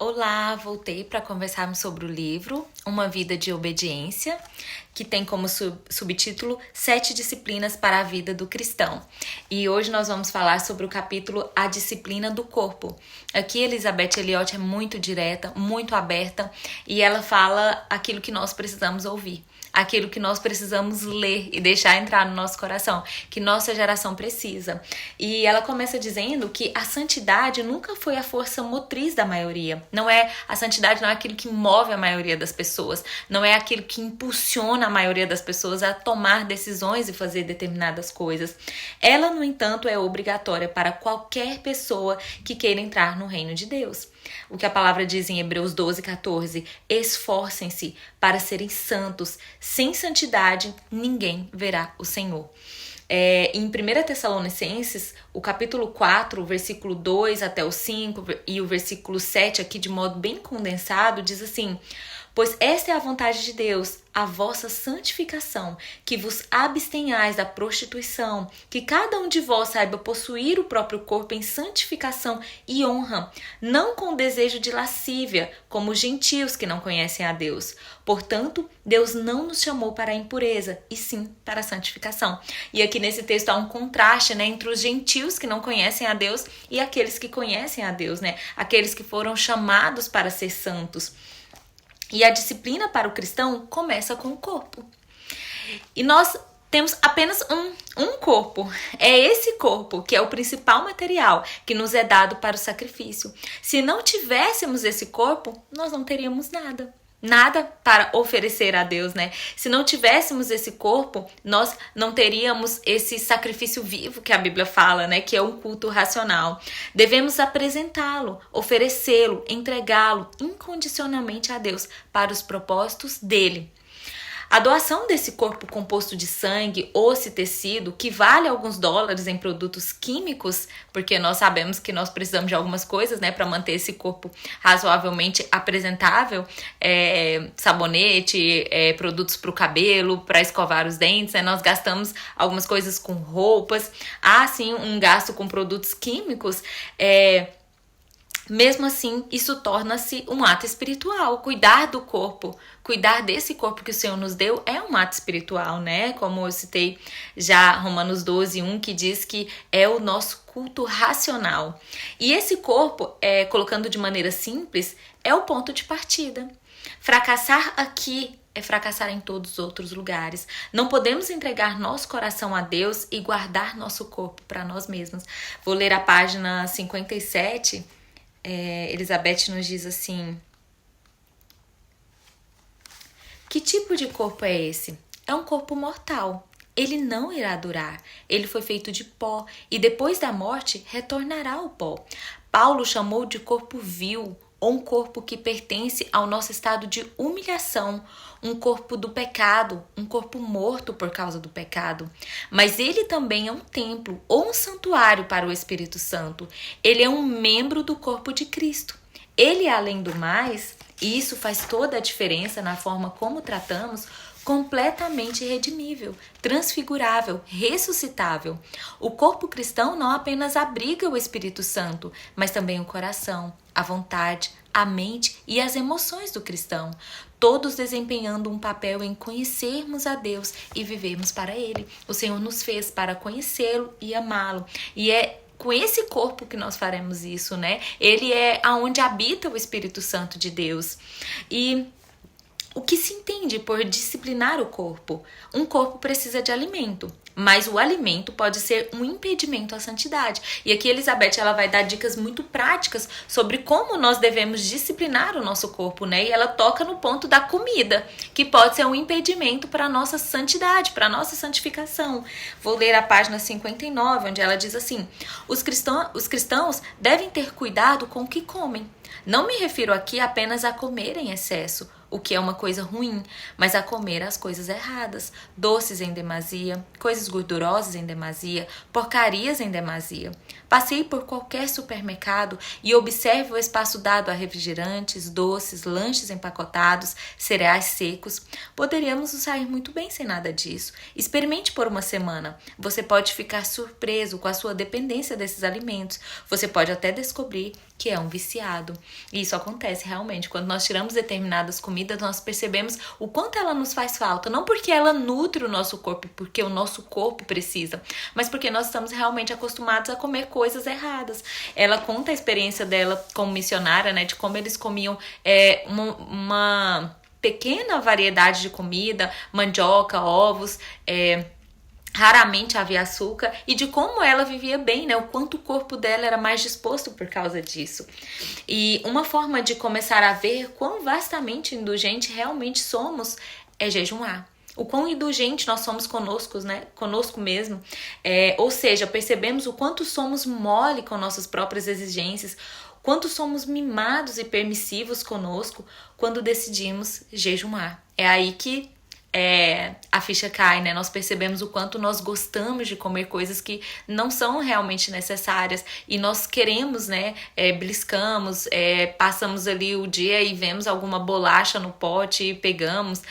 Olá, voltei para conversarmos sobre o livro Uma Vida de Obediência, que tem como subtítulo 7 disciplinas para a vida do cristão. E hoje nós vamos falar sobre o capítulo A Disciplina do Corpo. Aqui Elizabeth Elliot é muito direta, muito aberta, e ela fala aquilo que nós precisamos ouvir. Aquilo que nós precisamos ler e deixar entrar no nosso coração, que nossa geração precisa. E ela começa dizendo que a santidade nunca foi a força motriz da maioria. A santidade não é aquilo que move a maioria das pessoas, não é aquilo que impulsiona a maioria das pessoas a tomar decisões e fazer determinadas coisas. Ela, no entanto, é obrigatória para qualquer pessoa que queira entrar no reino de Deus. O que a palavra diz em Hebreus 12:14, esforcem-se para serem santos, sem santidade ninguém verá o Senhor. Em 1 Tessalonicenses, o capítulo 4, o versículo 2 até o 5 e o versículo 7 aqui de modo bem condensado, diz assim: pois esta é a vontade de Deus, a vossa santificação, que vos abstenhais da prostituição, que cada um de vós saiba possuir o próprio corpo em santificação e honra, não com desejo de lascívia, como os gentios que não conhecem a Deus. Portanto, Deus não nos chamou para a impureza, e sim para a santificação. E aqui nesse texto há um contraste, entre os gentios que não conhecem a Deus e aqueles que conhecem a Deus, aqueles que foram chamados para ser santos. E a disciplina para o cristão começa com o corpo. E nós temos apenas um corpo. É esse corpo que é o principal material que nos é dado para o sacrifício. Se não tivéssemos esse corpo, nós não teríamos nada. Nada para oferecer a Deus, Se não tivéssemos esse corpo, nós não teríamos esse sacrifício vivo que a Bíblia fala, Que é um culto racional. Devemos apresentá-lo, oferecê-lo, entregá-lo incondicionalmente a Deus para os propósitos dele. A doação desse corpo composto de sangue, osso e tecido, que vale alguns dólares em produtos químicos, porque nós sabemos que nós precisamos de algumas coisas, para manter esse corpo razoavelmente apresentável, sabonete, produtos para o cabelo, para escovar os dentes, nós gastamos algumas coisas com roupas, há sim um gasto com produtos químicos, mesmo assim, isso torna-se um ato espiritual. Cuidar do corpo, cuidar desse corpo que o Senhor nos deu é um ato espiritual, Como eu citei já Romanos 12:1, que diz que é o nosso culto racional. E esse corpo, colocando de maneira simples, é o ponto de partida. Fracassar aqui é fracassar em todos os outros lugares. Não podemos entregar nosso coração a Deus e guardar nosso corpo para nós mesmos. Vou ler a página 57. Elizabeth nos diz assim: que tipo de corpo é esse? É um corpo mortal. Ele não irá durar. Ele foi feito de pó e depois da morte retornará ao pó. Paulo chamou de corpo vil, ou um corpo que pertence ao nosso estado de humilhação, um corpo do pecado, um corpo morto por causa do pecado. Mas ele também é um templo ou um santuário para o Espírito Santo. Ele é um membro do corpo de Cristo. Ele, além do mais, e isso faz toda a diferença na forma como tratamos, completamente redimível, transfigurável, ressuscitável. O corpo cristão não apenas abriga o Espírito Santo, mas também o coração, a vontade, a mente e as emoções do cristão, todos desempenhando um papel em conhecermos a Deus e vivermos para Ele. O Senhor nos fez para conhecê-lo e amá-lo, e é com esse corpo que nós faremos isso, Ele é aonde habita o Espírito Santo de Deus. E o que se entende por disciplinar o corpo? Um corpo precisa de alimento, mas o alimento pode ser um impedimento à santidade. E aqui Elizabeth ela vai dar dicas muito práticas sobre como nós devemos disciplinar o nosso corpo, E ela toca no ponto da comida, que pode ser um impedimento para a nossa santidade, para a nossa santificação. Vou ler a página 59, onde ela diz assim: os cristãos devem ter cuidado com o que comem. Não me refiro aqui apenas a comer em excesso, o que é uma coisa ruim, mas a comer as coisas erradas, doces em demasia, coisas gordurosas em demasia, porcarias em demasia. Passei por qualquer supermercado e observe o espaço dado a refrigerantes, doces, lanches empacotados, cereais secos. Poderíamos nos sair muito bem sem nada disso. Experimente por uma semana. Você pode ficar surpreso com a sua dependência desses alimentos. Você pode até descobrir que é um viciado. E isso acontece realmente. Quando nós tiramos determinadas comidas, nós percebemos o quanto ela nos faz falta. Não porque ela nutre o nosso corpo, porque o nosso corpo precisa, mas porque nós estamos realmente acostumados a comer coisas erradas. Ela conta a experiência dela como missionária, né, de como eles comiam uma pequena variedade de comida, mandioca, ovos, raramente havia açúcar, e de como ela vivia bem, né? O quanto o corpo dela era mais disposto por causa disso. E uma forma de começar a ver quão vastamente indulgente realmente somos é jejuar. O quão indulgente nós somos conosco, né? Conosco mesmo. Ou seja, percebemos o quanto somos mole com nossas próprias exigências, quanto somos mimados e permissivos conosco quando decidimos jejuar. É aí que a ficha cai, né? Nós percebemos o quanto nós gostamos de comer coisas que não são realmente necessárias e nós queremos, né? Beliscamos, passamos ali o dia e vemos alguma bolacha no pote e pegamos,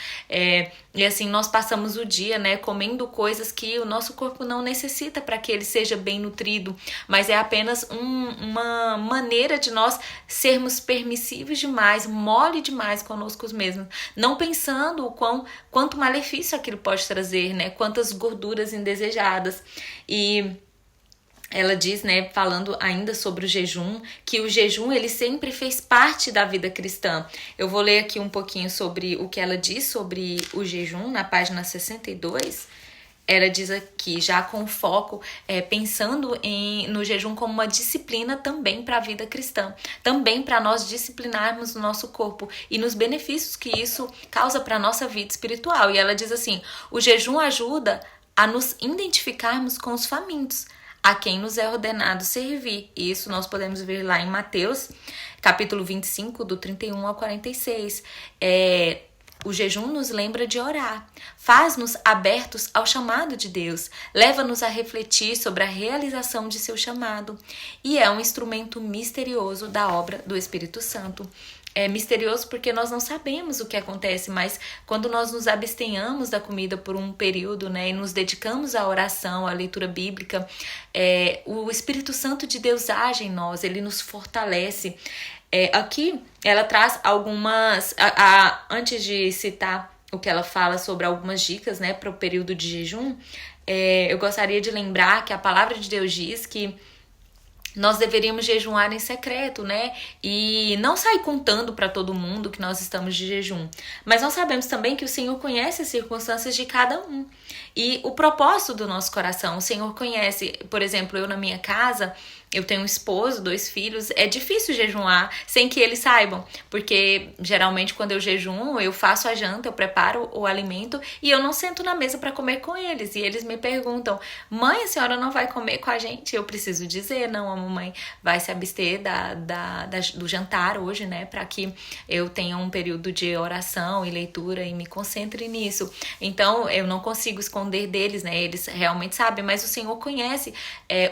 e assim nós passamos o dia, né? Comendo coisas que o nosso corpo não necessita para que ele seja bem nutrido, mas é apenas uma maneira de nós sermos permissivos demais, mole demais conosco mesmos, não pensando o quanto malefício aquilo pode trazer, né? Quantas gorduras indesejadas. E ela diz, né, falando ainda sobre o jejum, que o jejum ele sempre fez parte da vida cristã. Eu vou ler aqui um pouquinho sobre o que ela diz sobre o jejum na página 62. Ela diz aqui, já com foco, pensando no jejum como uma disciplina também para a vida cristã, também para nós disciplinarmos o nosso corpo e nos benefícios que isso causa para a nossa vida espiritual. E ela diz assim, o jejum ajuda a nos identificarmos com os famintos, a quem nos é ordenado servir. E isso nós podemos ver lá em Mateus, capítulo 25, do 31 ao 46. O jejum nos lembra de orar, faz-nos abertos ao chamado de Deus, leva-nos a refletir sobre a realização de seu chamado e é um instrumento misterioso da obra do Espírito Santo. É misterioso porque nós não sabemos o que acontece, mas quando nós nos abstenhamos da comida por um período, né, e nos dedicamos à oração, à leitura bíblica, o Espírito Santo de Deus age em nós, ele nos fortalece. Aqui ela traz algumas, antes de citar o que ela fala sobre algumas dicas, né, para o período de jejum, eu gostaria de lembrar que a palavra de Deus diz que nós deveríamos jejuar em secreto, né? E não sair contando para todo mundo que nós estamos de jejum. Mas nós sabemos também que o Senhor conhece as circunstâncias de cada um. E o propósito do nosso coração, o Senhor conhece. Por exemplo, eu na minha casa, eu tenho um esposo, 2 filhos, é difícil jejuar sem que eles saibam, porque geralmente quando eu jejuo, eu faço a janta, eu preparo o alimento e eu não sento na mesa para comer com eles, e eles me perguntam, mãe, a senhora não vai comer com a gente? Eu preciso dizer, não, a mamãe vai se abster do jantar hoje, né, para que eu tenha um período de oração e leitura e me concentre nisso. Então, eu não consigo esconder deles, né, eles realmente sabem, mas o Senhor conhece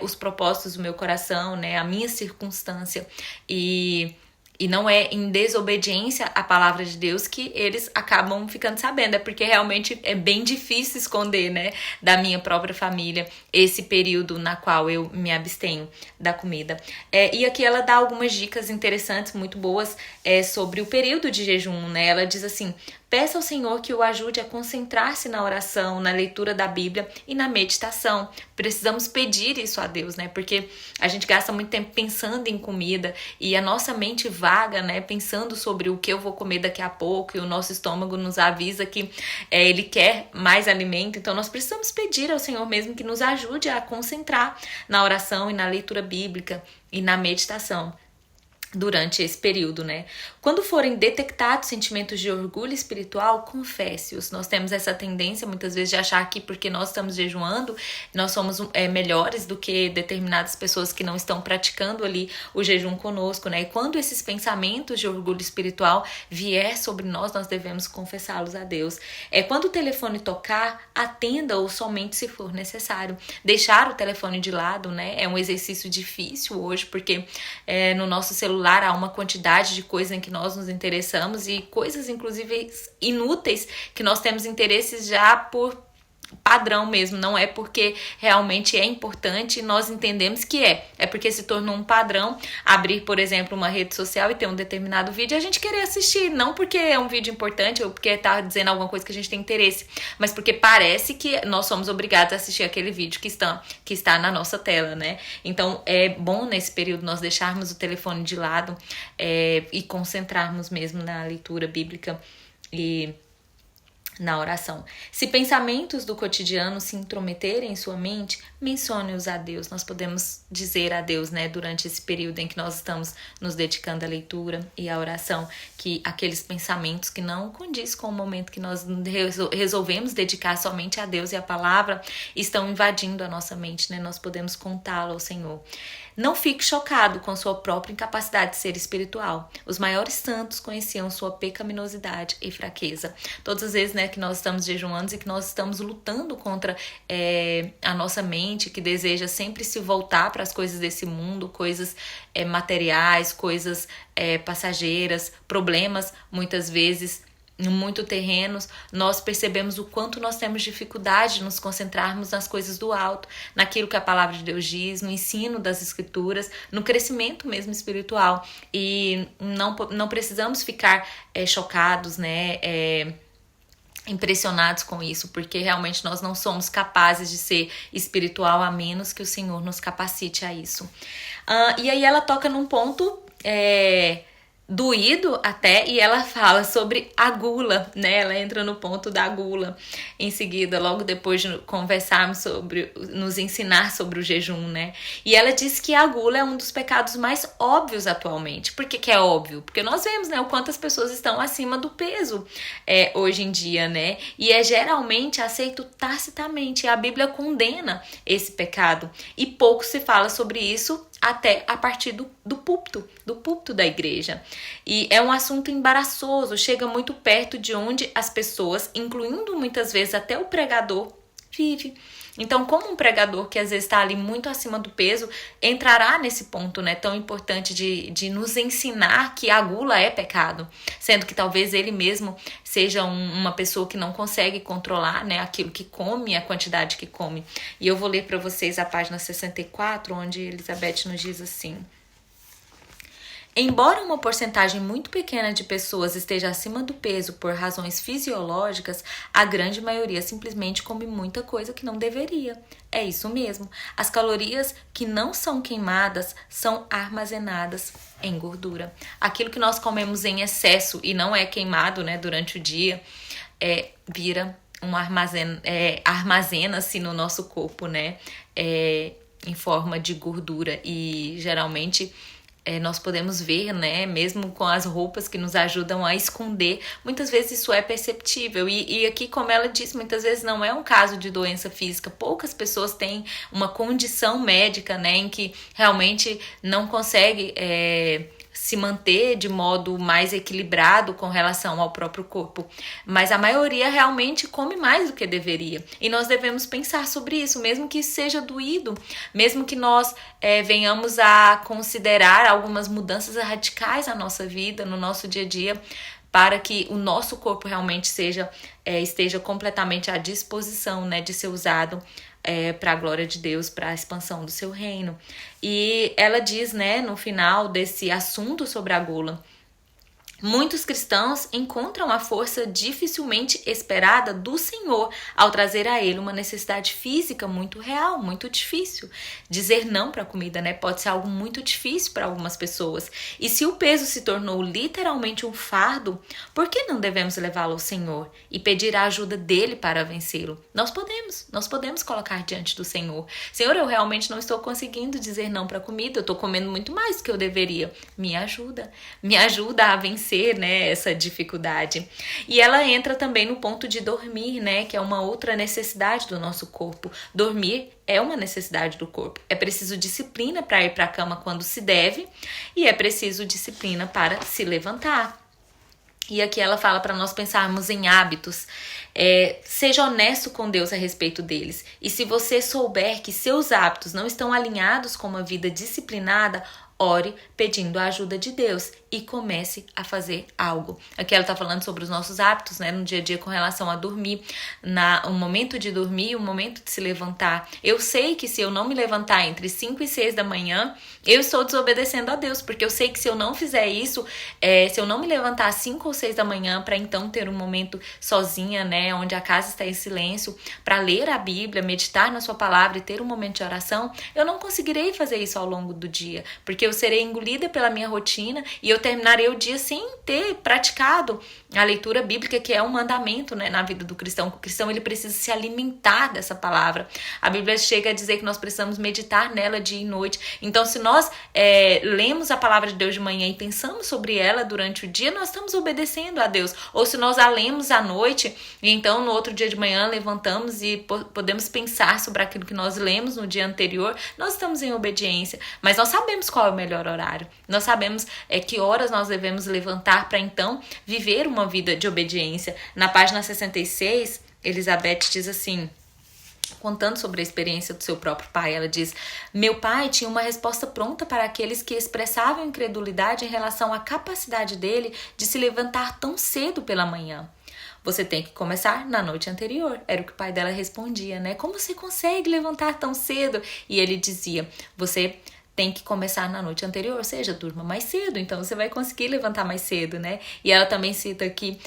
os propósitos do meu coração, né, a minha circunstância, e não é em desobediência à palavra de Deus que eles acabam ficando sabendo, é porque realmente é bem difícil esconder, né, da minha própria família esse período na qual eu me abstenho da comida. E aqui ela dá algumas dicas interessantes, muito boas, sobre o período de jejum, né, ela diz assim, peça ao Senhor que o ajude a concentrar-se na oração, na leitura da Bíblia e na meditação. Precisamos pedir isso a Deus, né? Porque a gente gasta muito tempo pensando em comida e a nossa mente vaga, né? Pensando sobre o que eu vou comer daqui a pouco, e o nosso estômago nos avisa que ele quer mais alimento. Então nós precisamos pedir ao Senhor mesmo que nos ajude a concentrar na oração e na leitura bíblica e na meditação durante esse período, né? Quando forem detectados sentimentos de orgulho espiritual, confesse-os. Nós temos essa tendência muitas vezes de achar que porque nós estamos jejuando, nós somos melhores do que determinadas pessoas que não estão praticando ali o jejum conosco, né? E quando esses pensamentos de orgulho espiritual vier sobre nós, nós devemos confessá-los a Deus. Quando o telefone tocar, atenda-o somente se for necessário. Deixar o telefone de lado, né? É um exercício difícil hoje, porque no nosso celular há uma quantidade de coisas em que nós nos interessamos e coisas inclusive inúteis que nós temos interesses já por padrão mesmo, não é porque realmente é importante, nós entendemos que é porque se tornou um padrão abrir, por exemplo, uma rede social e ter um determinado vídeo e a gente querer assistir, não porque é um vídeo importante ou porque tá dizendo alguma coisa que a gente tem interesse, mas porque parece que nós somos obrigados a assistir aquele vídeo que está na nossa tela, né? Então é bom nesse período nós deixarmos o telefone de lado e concentrarmos mesmo na leitura bíblica e na oração. Se pensamentos do cotidiano se intrometerem em sua mente, mencione-os a Deus. Nós podemos dizer a Deus, né, durante esse período em que nós estamos nos dedicando à leitura e à oração, que aqueles pensamentos que não condiz com o momento que nós resolvemos dedicar somente a Deus e a palavra, estão invadindo a nossa mente, né? Nós podemos contá-lo ao Senhor. Não fique chocado com sua própria incapacidade de ser espiritual. Os maiores santos conheciam sua pecaminosidade e fraqueza. Todas as vezes, né, que nós estamos jejuando e que nós estamos lutando contra a nossa mente, que deseja sempre se voltar para as coisas desse mundo, coisas materiais, coisas passageiras, problemas, muitas vezes muito terrenos, nós percebemos o quanto nós temos dificuldade de nos concentrarmos nas coisas do alto, naquilo que a palavra de Deus diz, no ensino das escrituras, no crescimento mesmo espiritual. E não precisamos ficar chocados, né? Impressionados com isso, porque realmente nós não somos capazes de ser espiritual a menos que o Senhor nos capacite a isso. E aí ela toca num ponto doído até, e ela fala sobre a gula, né? Ela entra no ponto da gula em seguida, logo depois de conversarmos sobre, nos ensinar sobre o jejum, né? E ela diz que a gula é um dos pecados mais óbvios atualmente. Por que é óbvio? Porque nós vemos, né, o quanto as pessoas estão acima do peso hoje em dia, né? E é geralmente aceito tacitamente. A Bíblia condena esse pecado e pouco se fala sobre isso até a partir do púlpito da igreja. E é um assunto embaraçoso, chega muito perto de onde as pessoas, incluindo muitas vezes até o pregador, vive. Então, como um pregador que às vezes está ali muito acima do peso, entrará nesse ponto, né, tão importante de nos ensinar que a gula é pecado, sendo que talvez ele mesmo seja uma pessoa que não consegue controlar, né, aquilo que come, a quantidade que come. E eu vou ler para vocês a página 64, onde Elizabeth nos diz assim: embora uma porcentagem muito pequena de pessoas esteja acima do peso por razões fisiológicas, a grande maioria simplesmente come muita coisa que não deveria. É isso mesmo. As calorias que não são queimadas são armazenadas em gordura. Aquilo que nós comemos em excesso e não é queimado, né, durante o dia, vira um armazena-se no nosso corpo, né, em forma de gordura. E geralmente nós podemos ver, né, mesmo com as roupas que nos ajudam a esconder, muitas vezes isso é perceptível. E aqui, como ela disse, muitas vezes não é um caso de doença física. Poucas pessoas têm uma condição médica, né, em que realmente não consegue se manter de modo mais equilibrado com relação ao próprio corpo. Mas a maioria realmente come mais do que deveria. E nós devemos pensar sobre isso, mesmo que seja doído, mesmo que nós venhamos a considerar algumas mudanças radicais na nossa vida, no nosso dia a dia, para que o nosso corpo realmente esteja completamente à disposição, né, de ser usado para a glória de Deus, para a expansão do seu reino. E ela diz, né, no final desse assunto sobre a gula: muitos cristãos encontram a força dificilmente esperada do Senhor ao trazer a ele uma necessidade física muito real, muito difícil. Dizer não para a comida, né, pode ser algo muito difícil para algumas pessoas. E se o peso se tornou literalmente um fardo, por que não devemos levá-lo ao Senhor e pedir a ajuda dele para vencê-lo? Nós podemos colocar diante do Senhor: Senhor, eu realmente não estou conseguindo dizer não para a comida, eu estou comendo muito mais do que eu deveria. Me ajuda a vencer, né, essa dificuldade. E ela entra também no ponto de dormir, né, que é uma outra necessidade do nosso corpo. Dormir é uma necessidade do corpo. É preciso disciplina para ir para a cama quando se deve e é preciso disciplina para se levantar. E aqui ela fala para nós pensarmos em hábitos. Seja honesto com Deus a respeito deles. E se você souber que seus hábitos não estão alinhados com uma vida disciplinada, ore pedindo a ajuda de Deus e comece a fazer algo. Aqui ela tá falando sobre os nossos hábitos, né, no dia a dia com relação a dormir, o momento de dormir e o momento de se levantar. Eu sei que se eu não me levantar entre 5 e 6 da manhã, eu estou desobedecendo a Deus, porque eu sei que se eu não fizer isso, se eu não me levantar às 5 ou 6 da manhã para então ter um momento sozinha, né, onde a casa está em silêncio, para ler a Bíblia, meditar na sua palavra e ter um momento de oração, eu não conseguirei fazer isso ao longo do dia, porque eu serei engolida pela minha rotina e eu terminarei o dia sem ter praticado a leitura bíblica, que é um mandamento, né, na vida do cristão. O cristão, ele precisa se alimentar dessa palavra. A Bíblia chega a dizer que nós precisamos meditar nela dia e noite. Então, se nós lemos a palavra de Deus de manhã e pensamos sobre ela durante o dia, nós estamos obedecendo a Deus. Ou se nós a lemos à noite e então no outro dia de manhã levantamos e podemos pensar sobre aquilo que nós lemos no dia anterior, nós estamos em obediência. Mas nós sabemos qual é o melhor horário. Nós sabemos que horas nós devemos levantar para então viver uma vida de obediência. Na página 66, Elizabeth diz assim, contando sobre a experiência do seu próprio pai, ela diz: meu pai tinha uma resposta pronta para aqueles que expressavam incredulidade em relação à capacidade dele de se levantar tão cedo pela manhã. Você tem que começar na noite anterior. Era o que o pai dela respondia, né? Como você consegue levantar tão cedo? E ele dizia, você tem que começar na noite anterior, ou seja, durma mais cedo, então você vai conseguir levantar mais cedo, né? E ela também cita aqui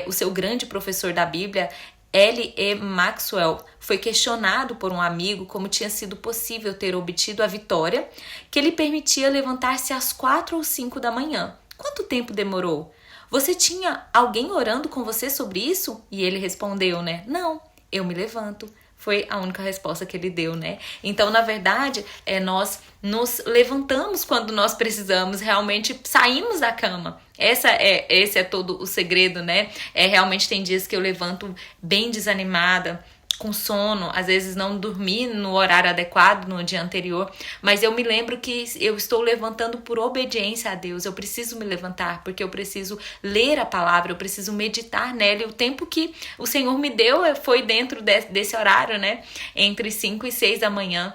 o seu grande professor da Bíblia, L.E. Maxwell, foi questionado por um amigo como tinha sido possível ter obtido a vitória que lhe permitia levantar-se às 4 ou 5 da manhã. Quanto tempo demorou? Você tinha alguém orando com você sobre isso? E ele respondeu, né? Não, eu me levanto. Foi a única resposta que ele deu, né? Então, na verdade, nós nos levantamos quando nós precisamos, realmente saímos da cama. Esse é todo o segredo, né? Realmente tem dias que eu levanto bem desanimada, com sono, às vezes não dormi no horário adequado no dia anterior, mas eu me lembro que eu estou levantando por obediência a Deus. Eu preciso me levantar porque eu preciso ler a palavra, eu preciso meditar nela, e o tempo que o Senhor me deu foi dentro desse horário, né, entre 5 e 6 da manhã.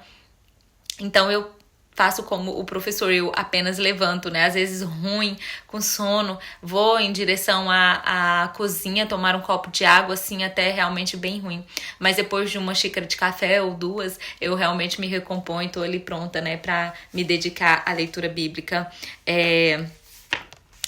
Então eu faço como o professor, eu apenas levanto, né? Às vezes ruim, com sono, vou em direção à cozinha tomar um copo de água, assim, até realmente bem ruim. Mas depois de uma xícara de café ou duas, eu realmente me recomponho e tô ali pronta, né? Pra me dedicar à leitura bíblica.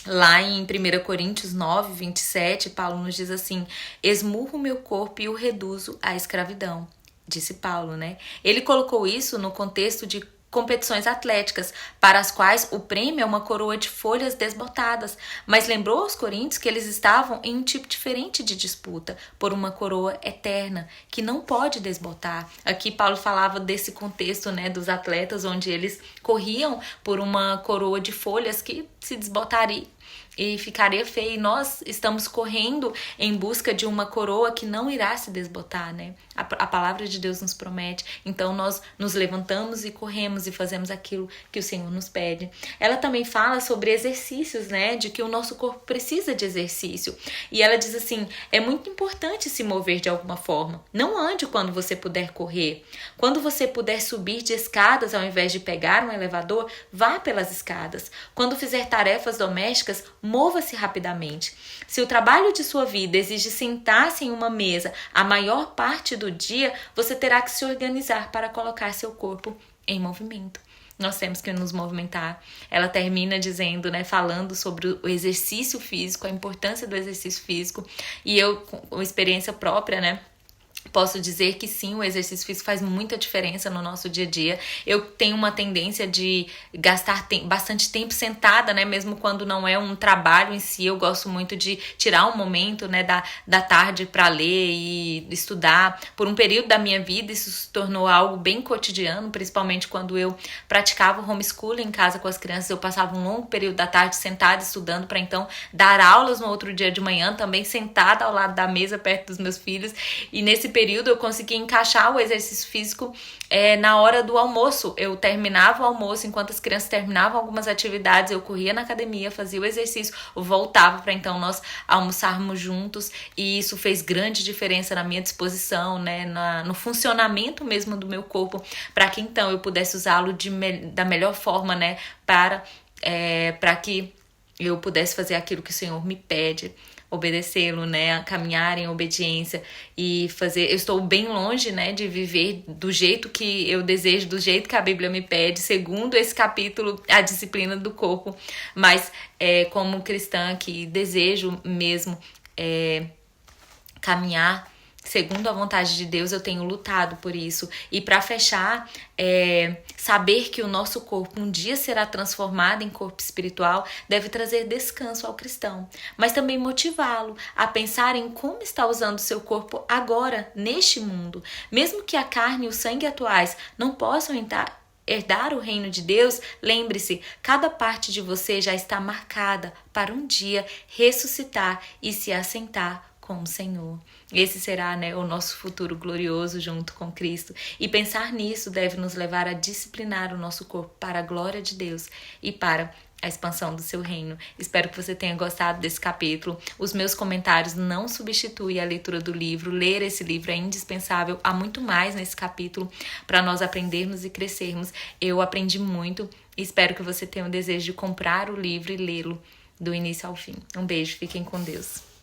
Lá em 1 Coríntios 9, 27, Paulo nos diz assim: esmurro meu corpo e o reduzo à escravidão. Disse Paulo, né? Ele colocou isso no contexto de competições atléticas, para as quais o prêmio é uma coroa de folhas desbotadas, mas lembrou aos coríntios que eles estavam em um tipo diferente de disputa, por uma coroa eterna, que não pode desbotar. Aqui Paulo falava desse contexto, né, dos atletas, onde eles corriam por uma coroa de folhas que se desbotaria e ficaria feio. E nós estamos correndo em busca de uma coroa que não irá se desbotar, né? A palavra de Deus nos promete. Então nós nos levantamos e corremos e fazemos aquilo que o Senhor nos pede. Ela também fala sobre exercícios, né? De que o nosso corpo precisa de exercício. E ela diz assim: é muito importante se mover de alguma forma. Não ande quando você puder correr. Quando você puder subir de escadas ao invés de pegar um elevador, vá pelas escadas. Quando fizer tarefas domésticas, mova-se rapidamente. Se o trabalho de sua vida exige sentar-se em uma mesa a maior parte do dia, você terá que se organizar para colocar seu corpo em movimento. Nós temos que nos movimentar. Ela termina dizendo, né, falando sobre o exercício físico, a importância do exercício físico. E eu, com experiência própria, né, posso dizer que sim, o exercício físico faz muita diferença no nosso dia a dia. Eu tenho uma tendência de gastar bastante tempo sentada, né? Mesmo quando não é um trabalho em si, eu gosto muito de tirar um momento, né, da tarde para ler e estudar. Por um período da minha vida, isso se tornou algo bem cotidiano, principalmente quando eu praticava o homeschooling em casa com as crianças. Eu passava um longo período da tarde sentada estudando para então dar aulas no outro dia de manhã, também sentada ao lado da mesa perto dos meus filhos. E nesse período eu consegui encaixar o exercício físico na hora do almoço. Eu terminava o almoço, enquanto as crianças terminavam algumas atividades, eu corria na academia, fazia o exercício, voltava para então nós almoçarmos juntos, e isso fez grande diferença na minha disposição, né, no funcionamento mesmo do meu corpo, para que então eu pudesse usá-lo da melhor forma, né, para que eu pudesse fazer aquilo que o Senhor me pede, obedecê-lo, né, caminhar em obediência e fazer. Eu estou bem longe, né, de viver do jeito que eu desejo, do jeito que a Bíblia me pede, segundo esse capítulo, a disciplina do corpo, mas como cristã que desejo mesmo caminhar segundo a vontade de Deus, eu tenho lutado por isso. E para fechar, saber que o nosso corpo um dia será transformado em corpo espiritual deve trazer descanso ao cristão, mas também motivá-lo a pensar em como está usando seu corpo agora, neste mundo. Mesmo que a carne e o sangue atuais não possam herdar o reino de Deus, lembre-se, cada parte de você já está marcada para um dia ressuscitar e se assentar com o Senhor. Esse será, né, o nosso futuro glorioso junto com Cristo. E pensar nisso deve nos levar a disciplinar o nosso corpo para a glória de Deus e para a expansão do seu reino. Espero que você tenha gostado desse capítulo. Os meus comentários não substituem a leitura do livro. Ler esse livro é indispensável. Há muito mais nesse capítulo para nós aprendermos e crescermos. Eu aprendi muito e espero que você tenha o desejo de comprar o livro e lê-lo do início ao fim. Um beijo, fiquem com Deus.